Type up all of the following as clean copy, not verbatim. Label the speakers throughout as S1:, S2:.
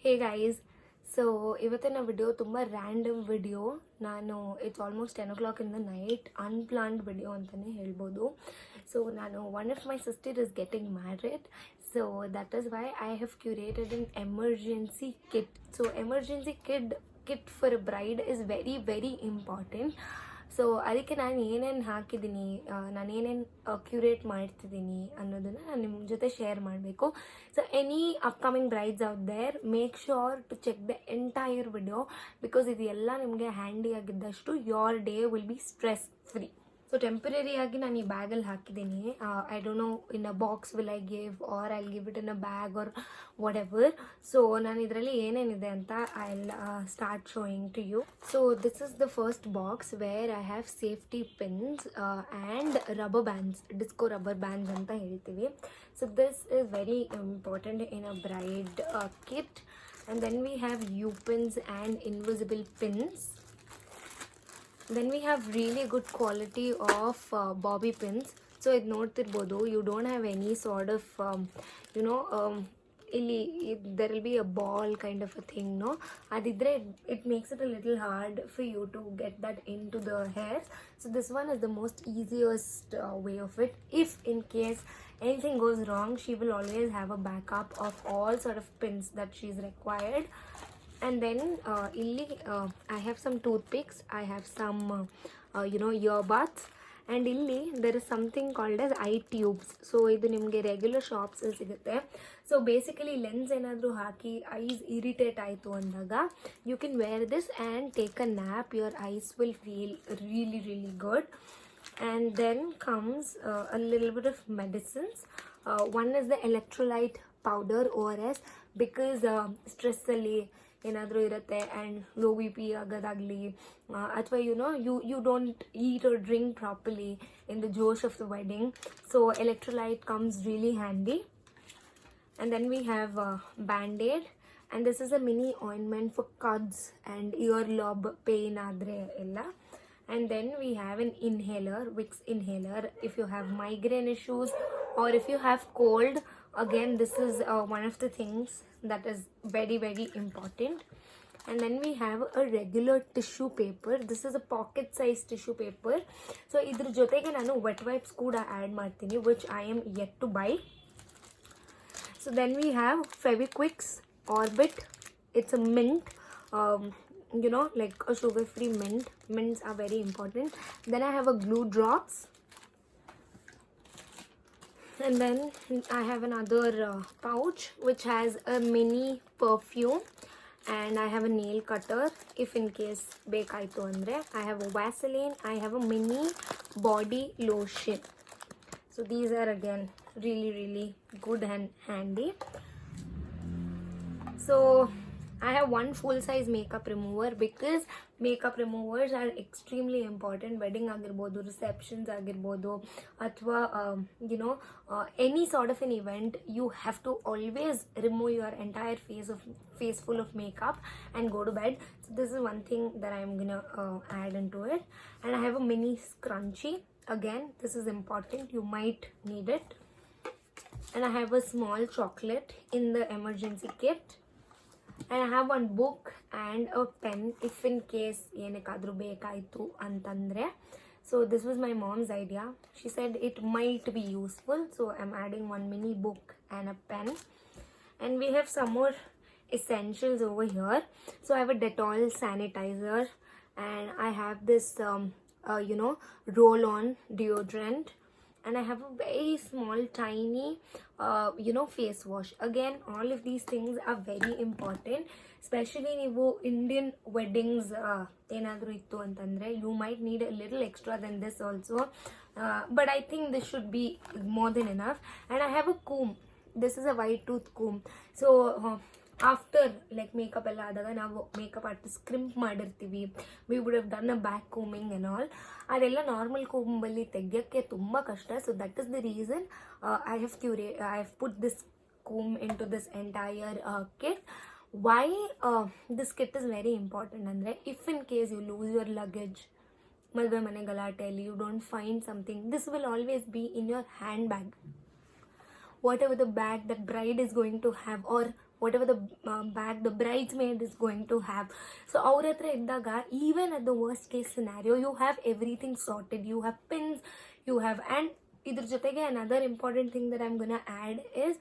S1: Hey guys, so ಇವತ್ತಿನ video ತುಂಬ random video. It's almost 10 o'clock in the night, unplanned video ಅಂತಲೇ ಹೇಳ್ಬೋದು. So one of my sister is getting married, so that is why I have curated an emergency kit. So emergency kit for a bride is very very important. So ಅದಕ್ಕೆ ನಾನು ಏನೇನು ಹಾಕಿದ್ದೀನಿ, ನಾನು ಏನೇನು curate ಮಾಡ್ತಿದ್ದೀನಿ ಅನ್ನೋದನ್ನು ನಾನು ನಿಮ್ಮ ಜೊತೆ ಶೇರ್ ಮಾಡಬೇಕು. So any upcoming brides out there, make sure to check the entire video, because ಇದು ಎಲ್ಲ ನಿಮಗೆ ಹ್ಯಾಂಡಿ ಆಗಿದ್ದಷ್ಟು your day will be stress free. So temporary ಆಗಿ ನಾನು ಈ ಬ್ಯಾಗಲ್ಲಿ ಹಾಕಿದ್ದೀನಿ. I don't know in a box will I give or I give it in a bag or whatever. So ನಾನು ಇದರಲ್ಲಿ ಏನೇನಿದೆ ಅಂತ I will start showing to you. So this is the first box where I have safety pins and rubber bands, disco rubber bands ಅಂತ ಹೇಳ್ತೀವಿ. So this is very important in a bride kit. And then we have U pins and invisible pins. Then we have really good quality of bobby pins. So ಇದು ನೋಡ್ತಿರ್ಬೋದು, you don't have any sort of ಇಲ್ಲಿ there will be a ball kind of a thing, no? ಅದಿದ್ರೆ it makes it a little hard for you to get that into the hairs. So this one is the most easiest way of it. If in case anything goes wrong, she will always have a backup of all sort of pins that she's required. And then I have some toothpicks, I have some earbuds, and illi there is something called as eye tubes. So idu nimge regular shops alli sigutte. So basically lens enadru haki eyes irritate aitu andaga you can wear this and take a nap. Your eyes will feel really really good. And then comes a little bit of medicines. One is the electrolyte powder, ORS, because stress alli ಏನಾದರೂ ಇರುತ್ತೆ and low B P ಆಗೋದಾಗಲಿ, ಅಥವಾ you don't eat or drink properly in the josh of the wedding. So electrolyte comes really handy. And then we have Band-Aid, and this is a mini ointment for cuts and earlobe pain ಆದರೆ ಎಲ್ಲ. And then we have an inhaler, Vicks inhaler, if you have migraine issues or if you have cold. Again, this is one of the things that is very very important. And then we have a regular tissue paper. This is a pocket size tissue paper. So idr jotege nanu wet wipes kuda add martini, which I am yet to buy. So then we have Fevikwik's Orbit. It's a mint, like a sugar free mint. Mints are very important. Then I have a glue drops. And then I have another pouch which has a mini perfume, and I have a nail cutter if in case ಬೇಕಾಯಿತು ಅಂದರೆ. I have a Vaseline, I have a mini body lotion. So these are again really really good and handy. So I have one full size makeup remover, because makeup removers are extremely important. Wedding ಆಗಿರ್ಬೋದು, ರಿಸೆಪ್ಷನ್ಸ್ ಆಗಿರ್ಬೋದು, ಅಥವಾ any sort of an event, you have to always remove your entire face full of makeup and go to bed. So this is one thing that I am gonna add into it. And I have a mini scrunchie. Again, this is important, you might need it. And I have a small chocolate in the emergency kit. And I have one book and a pen if in case ಏನಕ್ಕಾದರೂ ಬೇಕಾಯಿತು ಅಂತಂದರೆ. So this was my mom's idea. She said it might be useful, so I'm adding one mini book and a pen. And we have some more essentials over here. So I have a Dettol sanitizer, and I have this roll-on deodorant. And I have a very small tiny face wash. Again, all of these things are very important, especially ನೀವು Indian weddings ಏನಾದರೂ ಇತ್ತು ಅಂತಂದರೆ you might need a little extra than this also, but I think this should be more than enough. And I have a comb. This is a white tooth comb. So after like makeup ಎಲ್ಲ ಆದಾಗ ನಾವು makeup artist crimp ಮಾಡಿರ್ತೀವಿ, we would have done a back combing and all. ಅದೆಲ್ಲ normal ಕೂಂಬಲ್ಲಿ ತೆಗಿಯೋಕ್ಕೆ ತುಂಬ ಕಷ್ಟ. So that is the reason I have put this comb into this entire kit. Why this kit is very important ಅಂದರೆ, if in case you lose your luggage, ಮದುವೆ ಮನೆ ಗಲಾಟೆಯಲ್ಲಿ you don't find something, this will always be in your hand bag. whatever the bag that bride is going to have, or whatever the bag the bridesmaid is going to have. So ಅವ್ರ ಹತ್ರ ಇದ್ದಾಗ, even at the worst case scenario, you have everything sorted. You have pins, you have, and ಇದ್ರ ಜೊತೆಗೆ another important thing that I'm gonna add is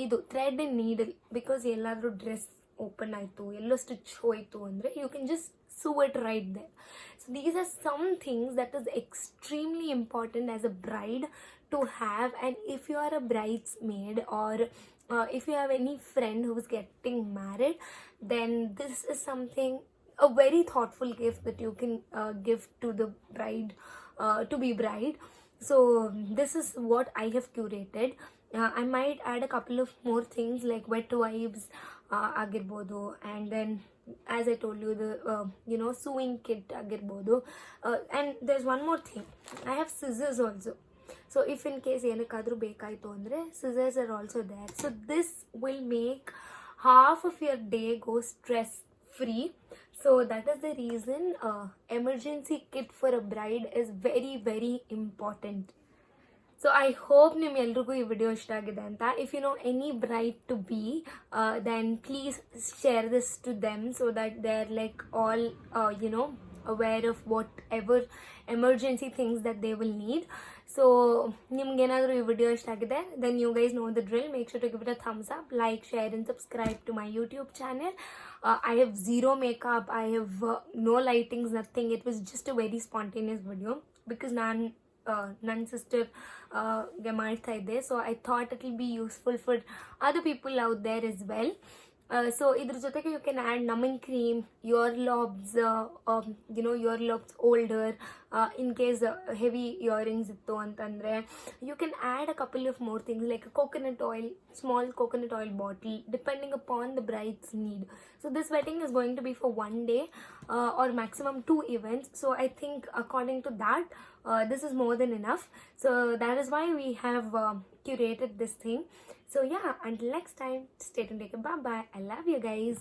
S1: ಇದು thread and needle, because ಎಲ್ಲಾದ್ರೂ dress open ಆಯಿತು, ಎಲ್ಲೋ stitch ಹೋಯಿತು ಅಂದರೆ you can just sew it right there. So these are some things that is extremely important as a bride to have. And if you are a bridesmaid, or if you have any friend who is getting married, then this is something, a very thoughtful gift that you can give to the bride, to be bride. So this is what I have curated. I might add a couple of more things like wet wipes ಆಗಿರ್ಬೋದು, and then as I told you, the sewing kit ಆಗಿರ್ಬೋದು. And there's one more thing, I have scissors also. So if in case ಏನಕ್ಕಾದ್ರೂ ಬೇಕಾಯಿತು ಅಂದರೆ scissors are also there. So this will make half of your day go stress free. So that is the reason emergency kit for a bride is very, very important. So I hope ನಿಮ್ಮೆಲ್ರಿಗೂ ಈ video ಇಷ್ಟ ಆಗಿದೆ ಅಂತ. If you know any bride to be, then please share this to them so that they're like all aware of whatever emergency things that they will need. So ನಿಮ್ಗೇನಾದರೂ ಈ video ಇಷ್ಟ ಆಗಿದೆ, then you guys know the drill. Make sure to give it a thumbs up, like, share and subscribe to my YouTube channel. I have zero makeup, I have no lightings, nothing. It was just a very spontaneous video because ನನ್ನ sister ಗೆ ಮಾಡ್ತಾ ಇದ್ದೆ. So I thought it will be useful for other people out there as well. So ಇದ್ರ ಜೊತೆಗೆ you can add numbing cream, ear lobes holder, in case heavy earrings ಇತ್ತು ಅಂತಂದರೆ you can add a couple of more things like coconut oil, small coconut oil bottle, depending upon the bride's need. So this wedding is going to be for 1 day or maximum 2 events. So I think according to that, this is more than enough. So that is why we have curated this thing. So yeah, until next time, stay tuned. Bye bye. I love you guys.